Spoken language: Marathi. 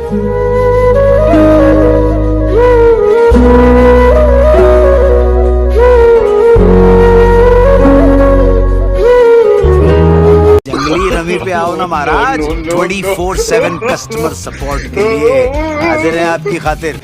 जंगली रमी पे आओ ना महाराज, 24/7 कस्टमर सपोर्ट के लिए हाजिर है आपकी खातिर।